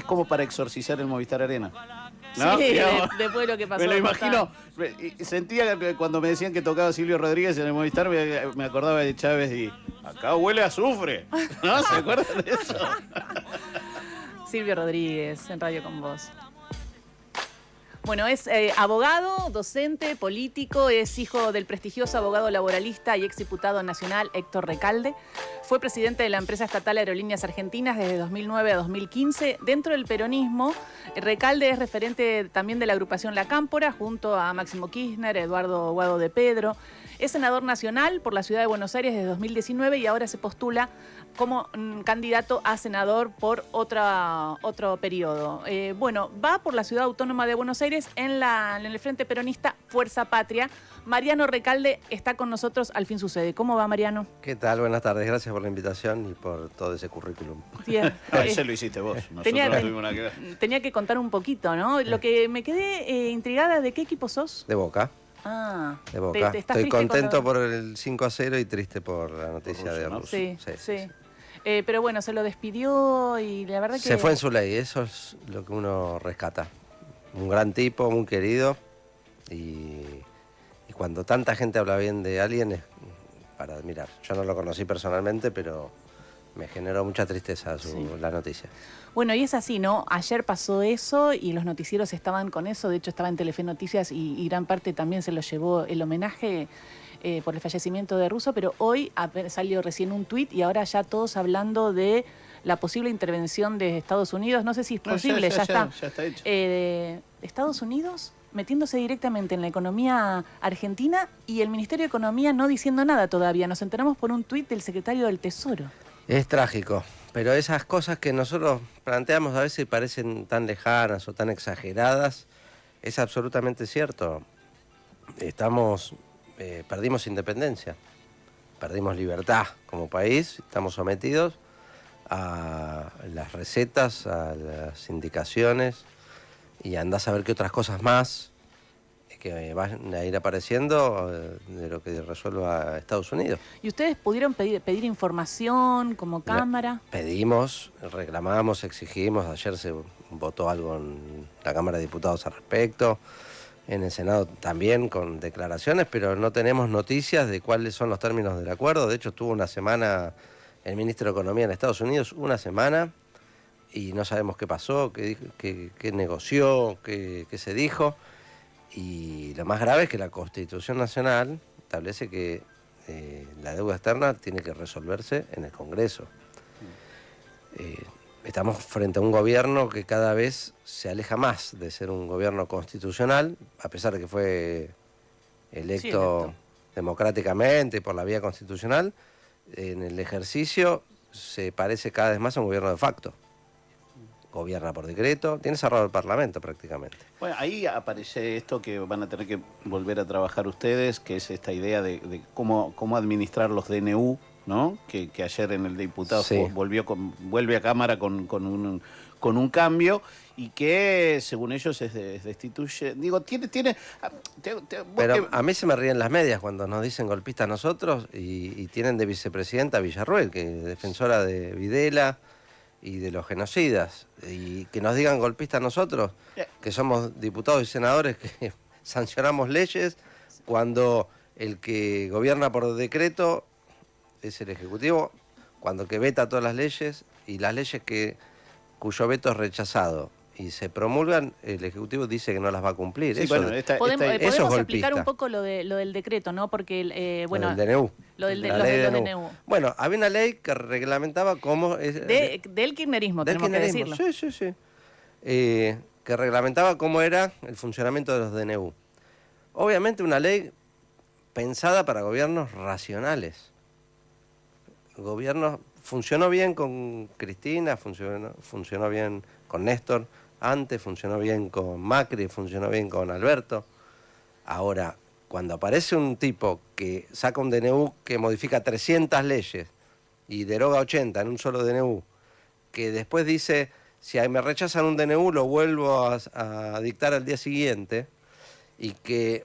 como para exorcizar el Movistar Arena. ¿No? Sí, Digamos, después de lo que pasó. me lo imagino. Sentía que cuando me decían que tocaba Silvio Rodríguez en el Movistar, me acordaba de Chávez y acá huele a azufre. ¿No? ¿Se acuerdan de eso? Silvio Rodríguez, en Radio con Vos. Bueno, es abogado, docente, político, es hijo del prestigioso abogado laboralista y exdiputado nacional Héctor Recalde. Fue presidente de la empresa estatal Aerolíneas Argentinas desde 2009 a 2015. Dentro del peronismo, Recalde es referente también de la agrupación La Cámpora, junto a Máximo Kirchner, Eduardo Guado de Pedro. Es senador nacional por la ciudad de Buenos Aires desde 2019 y ahora se postula como candidato a senador por otro periodo. Bueno, va por la Ciudad Autónoma de Buenos Aires en el Frente Peronista Fuerza Patria. Mariano Recalde está con nosotros, Al Fin Sucede. ¿Cómo va, Mariano? ¿Qué tal? Buenas tardes. Gracias por la invitación y por todo ese currículum. Bien. Ese lo hiciste vos. Nosotros no tuvimos nada que ver. Tenía que contar un poquito, ¿no? Lo que me quedé intrigada, ¿de qué equipo sos? De Boca. Ah, De Boca. ¿estás Estoy triste contento por el 5-0 y triste por la noticia de ¿no? Russo. Sí. Pero bueno, se lo despidió y la verdad que... Se fue en su ley, eso es lo que uno rescata. Un gran tipo, muy querido. Y cuando tanta gente habla bien de alguien es para admirar. Yo no lo conocí personalmente, pero me generó mucha tristeza la noticia. Bueno, y es así, ¿no? Ayer pasó eso y los noticieros estaban con eso. De hecho, estaba en Telefe Noticias y gran parte también se lo llevó el homenaje por el fallecimiento de Russo. Pero hoy salió recién un tuit y ahora ya todos hablando de la posible intervención de Estados Unidos. No sé si es posible, ya está. Ya está hecho. Estados Unidos metiéndose directamente en la economía argentina y el Ministerio de Economía no diciendo nada todavía. Nos enteramos por un tuit del secretario del Tesoro. Es trágico, pero esas cosas que nosotros planteamos a veces parecen tan lejanas o tan exageradas, es absolutamente cierto. Perdimos independencia, perdimos libertad como país, estamos sometidos a las recetas, a las indicaciones y andás a ver qué otras cosas más que van a ir apareciendo de lo que resuelva Estados Unidos. ¿Y ustedes pudieron pedir información como Cámara? Pedimos, reclamamos, exigimos, ayer se votó algo en la Cámara de Diputados al respecto, en el Senado también con declaraciones, pero no tenemos noticias de cuáles son los términos del acuerdo. De hecho, estuvo una semana el ministro de Economía en Estados Unidos, una semana, y no sabemos qué pasó, qué negoció, qué se dijo. Y lo más grave es que la Constitución Nacional establece que la deuda externa tiene que resolverse en el Congreso. Estamos frente a un gobierno que cada vez se aleja más de ser un gobierno constitucional, a pesar de que fue electo democráticamente por la vía constitucional. En el ejercicio se parece cada vez más a un gobierno de facto. Gobierna por decreto, tiene cerrado el Parlamento prácticamente. Bueno, ahí aparece esto que van a tener que volver a trabajar ustedes, que es esta idea de cómo administrar los DNU, ¿no? Que ayer en el diputado vuelve a Cámara con un cambio y que según ellos es destituye. Digo, Pero a mí se me ríen las medias cuando nos dicen golpistas a nosotros y tienen de vicepresidenta a Villarruel, que es defensora de Videla y de los genocidas, y que nos digan golpistas a nosotros, que somos diputados y senadores que sancionamos leyes, cuando el que gobierna por decreto es el Ejecutivo, cuando el que veta todas las leyes, y las leyes cuyo veto es rechazado y se promulgan, el Ejecutivo dice que no las va a cumplir. Sí, eso, bueno, podemos explicar un poco lo del decreto, ¿no? Porque, bueno, lo del DNU. Los DNU. Bueno, había una ley que reglamentaba cómo... del kirchnerismo, tenemos que decirlo. Sí. Que reglamentaba cómo era el funcionamiento de los DNU. Obviamente una ley pensada para gobiernos racionales. Funcionó bien con Cristina, funcionó bien con Néstor, antes funcionó bien con Macri, funcionó bien con Alberto. Ahora, cuando aparece un tipo que saca un DNU que modifica 300 leyes y deroga 80 en un solo DNU, que después dice, si me rechazan un DNU lo vuelvo a dictar al día siguiente, y que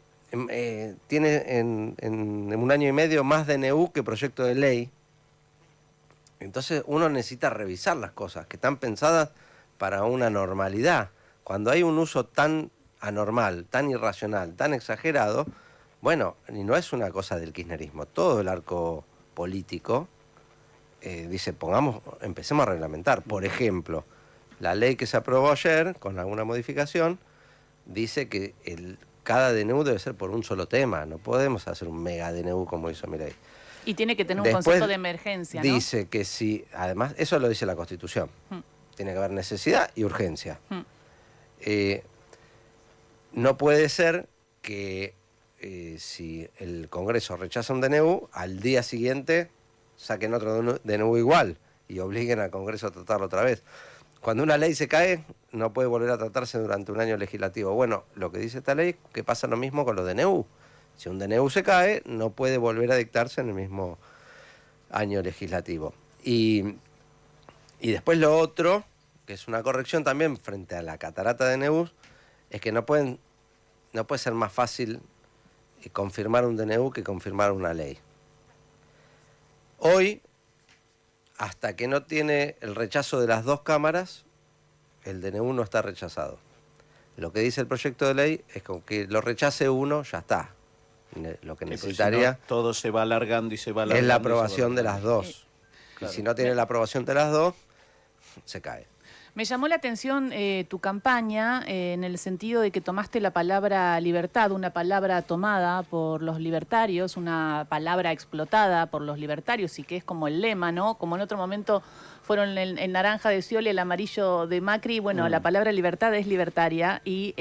tiene en un año y medio más DNU que proyecto de ley, entonces uno necesita revisar las cosas que están pensadas para una normalidad. Cuando hay un uso tan anormal, tan irracional, tan exagerado, bueno, y no es una cosa del kirchnerismo, todo el arco político dice, empecemos a reglamentar. Por ejemplo, la ley que se aprobó ayer, con alguna modificación, dice que cada DNU debe ser por un solo tema, no podemos hacer un mega DNU como hizo Milei. Y tiene que tener un concepto de emergencia, ¿no? Dice que si, además, eso lo dice la Constitución, tiene que haber necesidad y urgencia. No puede ser que si el Congreso rechaza un DNU, al día siguiente saquen otro DNU igual y obliguen al Congreso a tratarlo otra vez. Cuando una ley se cae, no puede volver a tratarse durante un año legislativo. Bueno, lo que dice esta ley es que pasa lo mismo con los DNU. Si un DNU se cae, no puede volver a dictarse en el mismo año legislativo. Y después lo otro, que es una corrección también frente a la catarata de DNUs, es que no puede ser más fácil confirmar un DNU que confirmar una ley. Hoy, hasta que no tiene el rechazo de las dos cámaras, el DNU no está rechazado. Lo que dice el proyecto de ley es que aunque lo rechace uno, ya está. Lo que necesitaría... Si no, todo se va alargando y se va alargando. Es la aprobación de las dos. Claro. Y si no tiene la aprobación de las dos, se cae. Me llamó la atención tu campaña en el sentido de que tomaste la palabra libertad, una palabra tomada por los libertarios, una palabra explotada por los libertarios y que es como el lema, ¿no? Como en otro momento fueron el naranja de Scioli, el amarillo de Macri. Bueno, la palabra libertad es libertaria. ¿Y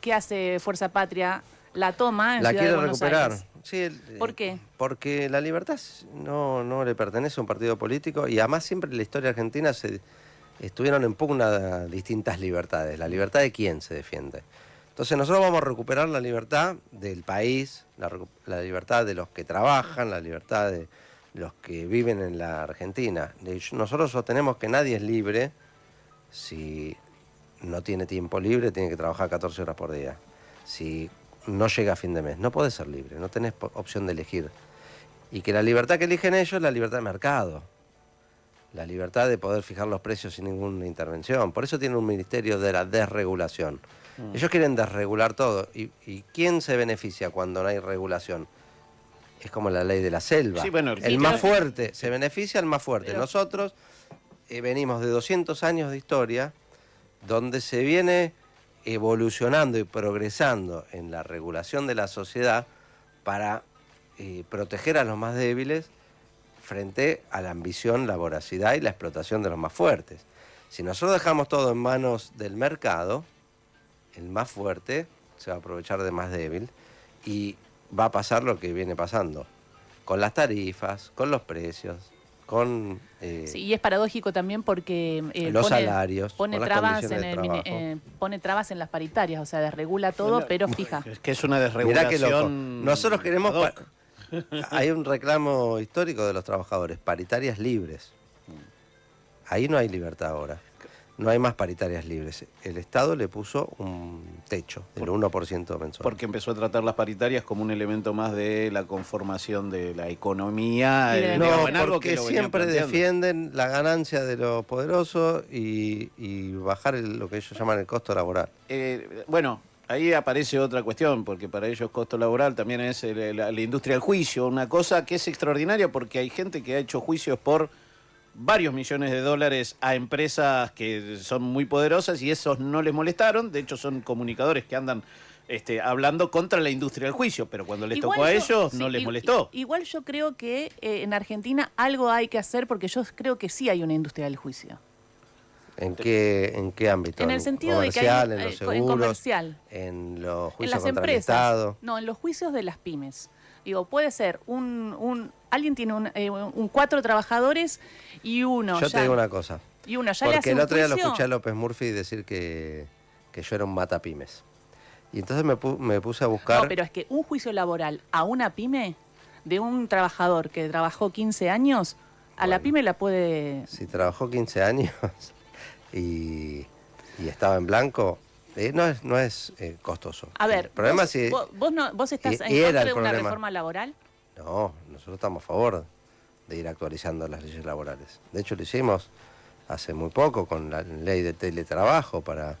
qué hace Fuerza Patria? La toma en la Ciudad de quiere Buenos recuperar. Aires. Sí, ¿Por qué? Porque la libertad no le pertenece a un partido político y además siempre en la historia argentina estuvieron en pugna distintas libertades. ¿La libertad de quién se defiende? Entonces nosotros vamos a recuperar la libertad del país, la libertad de los que trabajan, la libertad de los que viven en la Argentina. Nosotros sostenemos que nadie es libre si no tiene tiempo libre, tiene que trabajar 14 horas por día. Si no llega a fin de mes, no podés ser libre, no tenés opción de elegir. Y que la libertad que eligen ellos es la libertad de mercado. La libertad de poder fijar los precios sin ninguna intervención. Por eso tienen un ministerio de la desregulación. Ellos quieren desregular todo. ¿Y quién se beneficia cuando no hay regulación? Es como la ley de la selva. Sí, bueno, el más fuerte, se beneficia el más fuerte. Nosotros venimos de 200 años de historia donde se viene evolucionando y progresando en la regulación de la sociedad para proteger a los más débiles frente a la ambición, la voracidad y la explotación de los más fuertes. Si nosotros dejamos todo en manos del mercado, el más fuerte se va a aprovechar de más débil y va a pasar lo que viene pasando con las tarifas, con los precios, con... sí, y es paradójico también porque los salarios, pone trabas pone trabas en las paritarias, o sea, desregula todo, pero fija. Es que es una desregulación. Mirá qué loco. Nosotros queremos... Hay un reclamo histórico de los trabajadores, paritarias libres. Ahí no hay libertad ahora. No hay más paritarias libres. El Estado le puso un techo del 1% mensual. Porque empezó a tratar las paritarias como un elemento más de la conformación de la economía. No, porque siempre defienden la ganancia de los poderosos y bajar lo que ellos llaman el costo laboral. Bueno, ahí aparece otra cuestión, porque para ellos costo laboral también es la industria del juicio, una cosa que es extraordinaria porque hay gente que ha hecho juicios por varios millones de dólares a empresas que son muy poderosas y esos no les molestaron. De hecho, son comunicadores que andan hablando contra la industria del juicio, pero cuando les tocó a ellos no les molestó. Igual yo creo que en Argentina algo hay que hacer porque yo creo que sí hay una industria del juicio. ¿En qué ámbito? En el sentido de que hay, en los seguros, en comercial, en los juicios en las contra empresas, el Estado. No, en los juicios de las pymes. Digo, puede ser alguien tiene 4 trabajadores y uno Yo te digo una cosa. Y uno ya porque le hace el otro día lo juicio. escuché a López Murphy decir que yo era un matapymes. Y entonces me puse a buscar... No, pero es que un juicio laboral a una pyme de un trabajador que trabajó 15 años, a la pyme la puede... Si trabajó 15 años y estaba en blanco... no es costoso. A ver, el problema ¿vos estás en contra de una reforma laboral? No, nosotros estamos a favor de ir actualizando las leyes laborales. De hecho, lo hicimos hace muy poco con la ley de teletrabajo para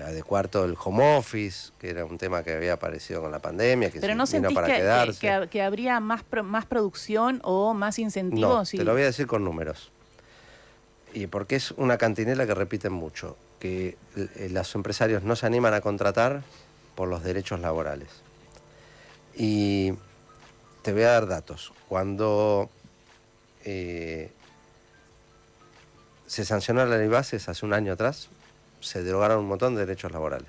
adecuar todo el home office, que era un tema que había aparecido con la pandemia, que pero no vino sentís para quedarse. Que habría más producción o más incentivos. No, te lo voy a decir con números. Y porque es una cantinela que repiten mucho, que los empresarios no se animan a contratar por los derechos laborales. Y te voy a dar datos. Cuando se sancionó la ley Bases hace un año atrás, se derogaron un montón de derechos laborales.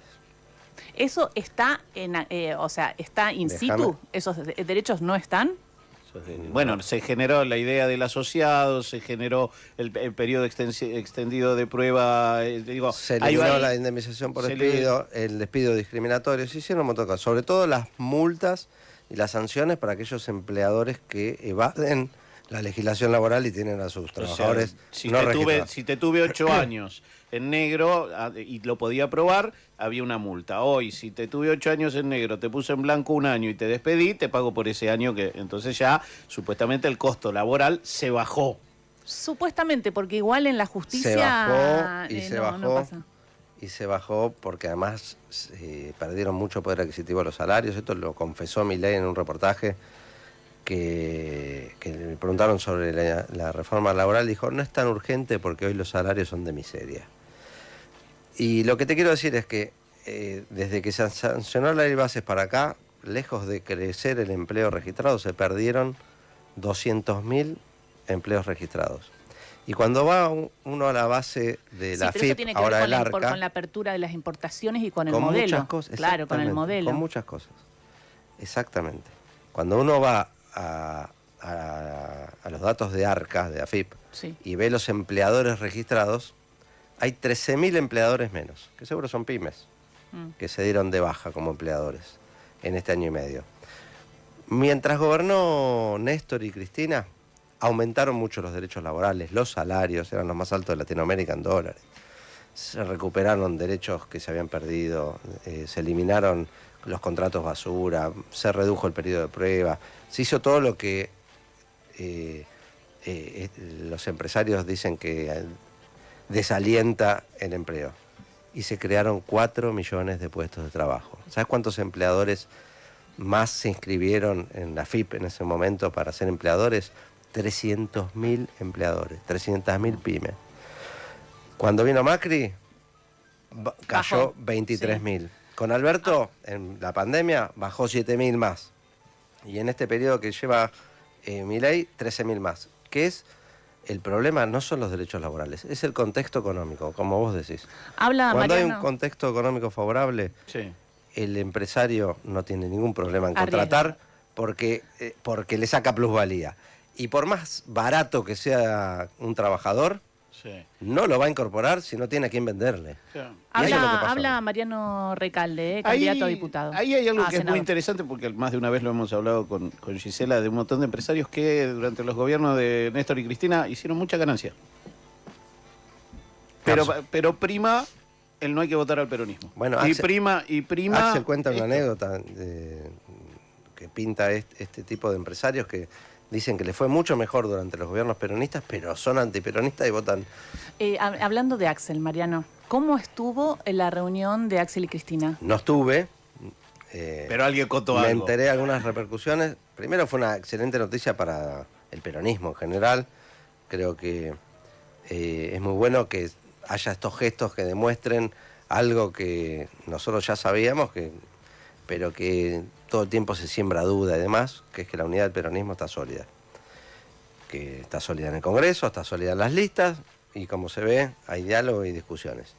¿Eso está está in situ? ¿Esos derechos no están? Bueno, se generó la idea del asociado, se generó el periodo extendido de prueba. Se eliminó la indemnización por despido, el despido discriminatorio, se hicieron un montón de cosas. Sobre todo las multas y las sanciones para aquellos empleadores que evaden la legislación laboral y tienen a sus trabajadores si te tuve 8 años en negro y lo podía probar, había una multa. Hoy, si te tuve 8 años en negro, te puse en blanco un año y te despedí, te pago por ese año que... Entonces ya, supuestamente, el costo laboral se bajó. Supuestamente, porque igual en la justicia... Se bajó y se bajó. No pasa. Y se bajó porque además perdieron mucho poder adquisitivo los salarios. Esto lo confesó Milei en un reportaje que le preguntaron sobre la reforma laboral. Dijo, no es tan urgente porque hoy los salarios son de miseria. Y lo que te quiero decir es que desde que se sancionó la ley Bases para acá, lejos de crecer el empleo registrado, se perdieron 200.000 empleos registrados. Y cuando va uno a la base de la FIP, tiene que ahora ver del ARCA... con la apertura de las importaciones y con el con modelo. Muchas cosas, claro, con el modelo. Con muchas cosas. Exactamente. Cuando uno va a los datos de ARCA, de AFIP, sí, y ve los empleadores registrados, hay 13.000 empleadores menos, que seguro son pymes, que se dieron de baja como empleadores en este año y medio. Mientras gobernó Néstor y Cristina, aumentaron mucho los derechos laborales, los salarios eran los más altos de Latinoamérica en dólares. Se recuperaron derechos que se habían perdido, se eliminaron los contratos basura, se redujo el periodo de prueba, se hizo todo lo que los empresarios dicen que desalienta el empleo. Y se crearon 4 millones de puestos de trabajo. ¿Sabes cuántos empleadores más se inscribieron en la FIP en ese momento para ser empleadores? 300.000 empleadores, 300.000 pymes. Cuando vino Macri, cayó 23.000. Sí. Con Alberto, en la pandemia, bajó 7.000 más. Y en este periodo que lleva Milei, 13.000 más. ¿Qué es? El problema no son los derechos laborales, es el contexto económico, como vos decís. Cuando Mariano, hay un contexto económico favorable, sí, el empresario no tiene ningún problema en contratar porque le saca plusvalía. Y por más barato que sea un trabajador, sí, no lo va a incorporar si no tiene a quién venderle. Sí. Habla Mariano Recalde, candidato a diputado. Ahí hay algo que senador. Es muy interesante, porque más de una vez lo hemos hablado con Gisela, de un montón de empresarios que durante los gobiernos de Néstor y Cristina hicieron mucha ganancia. Pero prima el no hay que votar al peronismo. Bueno, prima Axel cuenta una anécdota que pinta este tipo de empresarios que dicen que les fue mucho mejor durante los gobiernos peronistas, pero son antiperonistas y votan. Hablando de Axel, Mariano, ¿cómo estuvo en la reunión de Axel y Cristina? No estuve. Pero alguien contó algo. Me enteré de algunas repercusiones. Primero, fue una excelente noticia para el peronismo en general. Creo que es muy bueno que haya estos gestos que demuestren algo que nosotros ya sabíamos, pero que todo el tiempo se siembra duda y demás, que es que la unidad del peronismo está sólida. Que está sólida en el Congreso, está sólida en las listas, y como se ve, hay diálogo y discusiones.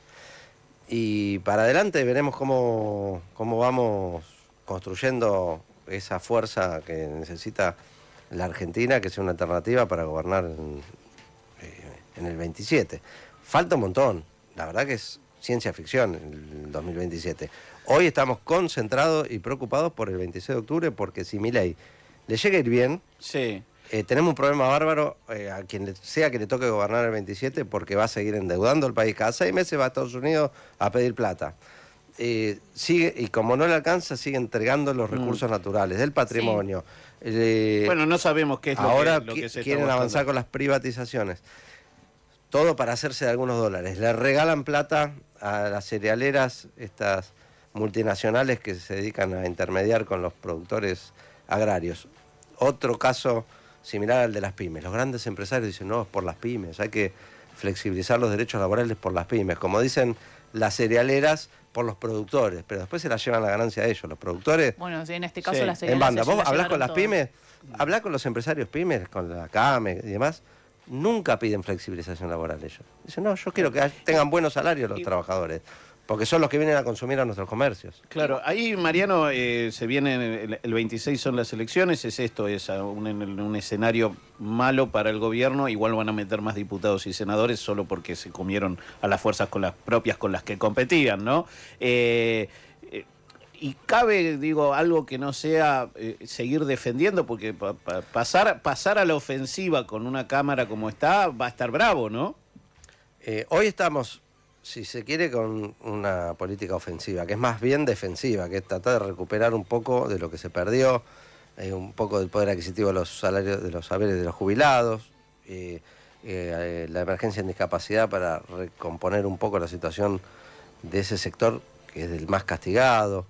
Y para adelante veremos cómo vamos construyendo esa fuerza que necesita la Argentina, que sea una alternativa para gobernar en el 27. Falta un montón, la verdad que es ciencia ficción el 2027. Hoy estamos concentrados y preocupados por el 26 de octubre, porque si Milei le llega a ir bien, sí, tenemos un problema bárbaro a quien sea que le toque gobernar el 27, porque va a seguir endeudando el país. Cada 6 meses va a Estados Unidos a pedir plata. Sigue, y como no le alcanza, sigue entregando los recursos naturales, del patrimonio. Sí. Bueno, no sabemos qué es ahora lo que se quieren está avanzar con las privatizaciones. todo para hacerse de algunos dólares. Le regalan plata a las cerealeras, estas multinacionales que se dedican a intermediar con los productores agrarios. Otro caso similar al de las pymes. Los grandes empresarios dicen, no, es por las pymes, hay que flexibilizar los derechos laborales por las pymes. Como dicen las cerealeras, por los productores, pero después se la llevan la ganancia a ellos, los productores. Bueno, sí, en este caso las en banda. ¿Vos hablás con las todo. pymes? Hablás con los empresarios pymes, con la CAME y demás. Nunca piden flexibilización laboral ellos. Dicen, no, yo quiero que tengan buenos salarios los trabajadores, porque son los que vienen a consumir a nuestros comercios. Claro, ahí, Mariano, se viene el 26 son las elecciones, es esto, es un escenario malo para el gobierno, igual van a meter más diputados y senadores solo porque se comieron a las fuerzas con las propias con las que competían, ¿no? Y cabe, digo, algo que no sea seguir defendiendo, porque pasar a la ofensiva con una Cámara como está, va a estar bravo, ¿no? Hoy estamos, si se quiere, con una política ofensiva, que es más bien defensiva, que es tratar de recuperar un poco de lo que se perdió, un poco del poder adquisitivo de los salarios, de los saberes de los jubilados, la emergencia en discapacidad para recomponer un poco la situación de ese sector que es el más castigado,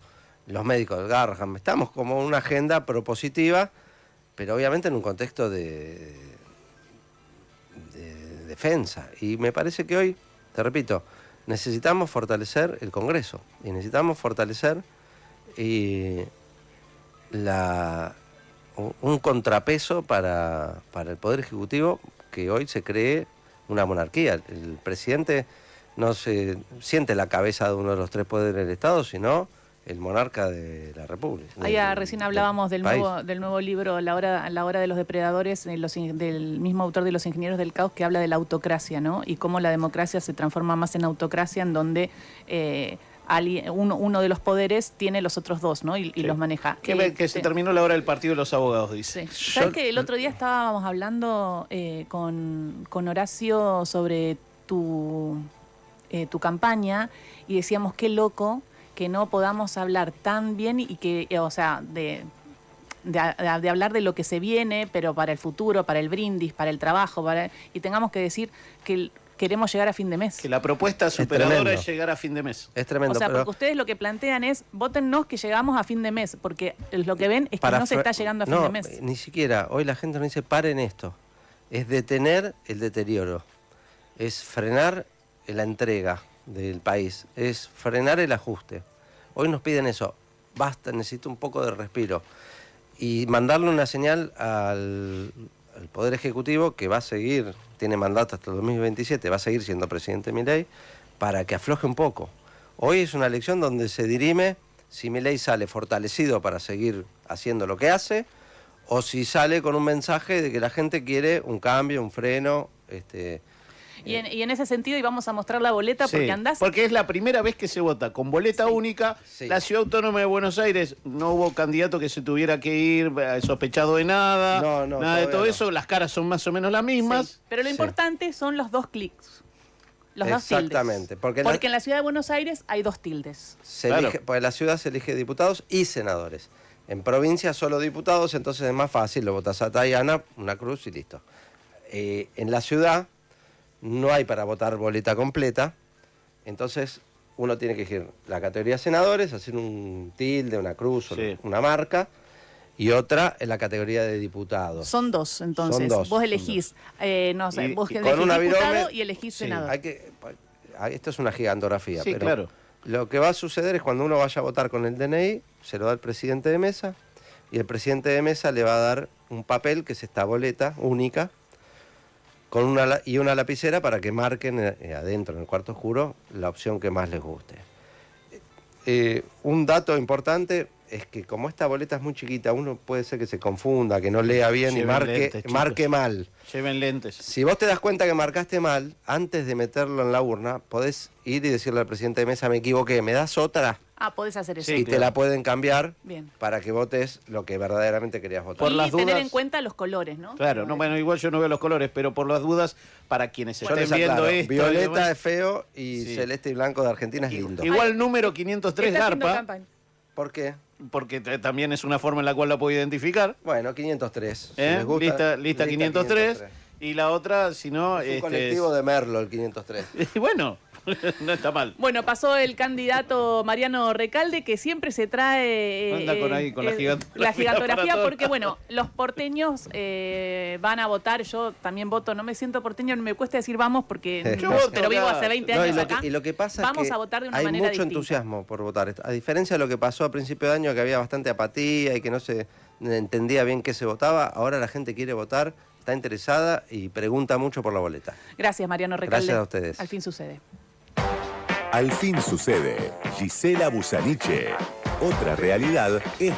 los médicos del Garrahan. Estamos como una agenda propositiva, pero obviamente en un contexto de defensa. Y me parece que hoy, te repito, necesitamos fortalecer el Congreso y necesitamos fortalecer un contrapeso para el Poder Ejecutivo, que hoy se cree una monarquía. El presidente no se siente la cabeza de uno de los tres poderes del Estado, sino el monarca de la República. Recién hablábamos del nuevo libro, La hora de los depredadores, del mismo autor de Los Ingenieros del Caos, que habla de la autocracia, ¿no? Y cómo la democracia se transforma más en autocracia, en donde uno de los poderes tiene los otros dos, ¿no? Y los maneja. Que se terminó la hora del partido de los abogados, dice. Sí. ¿Sabes que el otro día estábamos hablando con Horacio sobre tu campaña y decíamos, qué loco que no podamos hablar tan bien y que, o sea, de hablar de lo que se viene, pero para el futuro, para el brindis, para el trabajo, y tengamos que decir que queremos llegar a fin de mes. Que la propuesta superadora es llegar a fin de mes. Es tremendo. O sea, porque ustedes lo que plantean es, vótennos que llegamos a fin de mes, porque lo que ven es que no se está llegando a fin de mes. Ni siquiera, hoy la gente no dice paren esto. Es detener el deterioro, es frenar la entrega del país, es frenar el ajuste. Hoy nos piden eso, basta, necesito un poco de respiro. Y mandarle una señal al Poder Ejecutivo, que va a seguir, tiene mandato hasta el 2027, va a seguir siendo presidente Milei, para que afloje un poco. Hoy es una elección donde se dirime si Milei sale fortalecido para seguir haciendo lo que hace, o si sale con un mensaje de que la gente quiere un cambio, un freno. Y en ese sentido íbamos a mostrar la boleta, porque sí, andás... porque es la primera vez que se vota con boleta única. Sí. La Ciudad Autónoma de Buenos Aires no hubo candidato que se tuviera que ir sospechado de nada, nada de todo eso. Las caras son más o menos las mismas. Sí. Pero lo importante son los dos clics. Los dos tildes. Exactamente. Porque en la Ciudad de Buenos Aires hay dos tildes. Porque en la ciudad se elige diputados y senadores. En provincia solo diputados, entonces es más fácil, lo votas a Tayana, una cruz y listo. En la ciudad no hay para votar boleta completa, entonces uno tiene que elegir la categoría senadores, hacer un tilde, una cruz, una marca, y otra en la categoría de diputados. Son dos, entonces. Son dos, vos elegís, no sé, vos elegís diputado y elegís senador. Esto es una gigantografía, pero claro. Lo que va a suceder es cuando uno vaya a votar con el DNI, se lo da el presidente de mesa, y el presidente de mesa le va a dar un papel, que es esta boleta única, con una lapicera para que marquen adentro, en el cuarto oscuro, la opción que más les guste. Un dato importante es que como esta boleta es muy chiquita, uno puede ser que se confunda, que no lea bien y marque mal. Lleven lentes. Si vos te das cuenta que marcaste mal, antes de meterlo en la urna, podés ir y decirle al presidente de mesa, me equivoqué, ¿me das otra? Podés hacer eso. Y te la pueden cambiar para que votes lo que verdaderamente querías votar. Por las dudas, tener en cuenta los colores, ¿no? Claro, bueno, igual yo no veo los colores, pero por las dudas, para quienes estén viendo esto... Violeta es feo y celeste y blanco de Argentina es lindo. Igual número 503 Garpa. ¿Por qué? Porque también es una forma en la cual la puedo identificar. Bueno, 503. Si les gusta, lista 503. Y la otra, si no... Es un colectivo de Merlo, el 503. Y bueno, no está mal. Bueno, pasó el candidato Mariano Recalde, que siempre se trae... Anda con la gigantografía, porque bueno, los porteños van a votar. Yo también voto, no me siento porteño, no me cuesta decir vamos, porque pero vivo hace 20 años acá. Y lo que pasa vamos es que a votar de una hay manera mucho distinta. entusiasmo por votar. A diferencia de lo que pasó a principio de año, que había bastante apatía y que no se entendía bien qué se votaba, ahora la gente quiere votar, está interesada y pregunta mucho por la boleta. Gracias, Mariano Recalde. Gracias a ustedes. Al fin sucede. Al fin sucede. Gisela Busaniche. Otra realidad es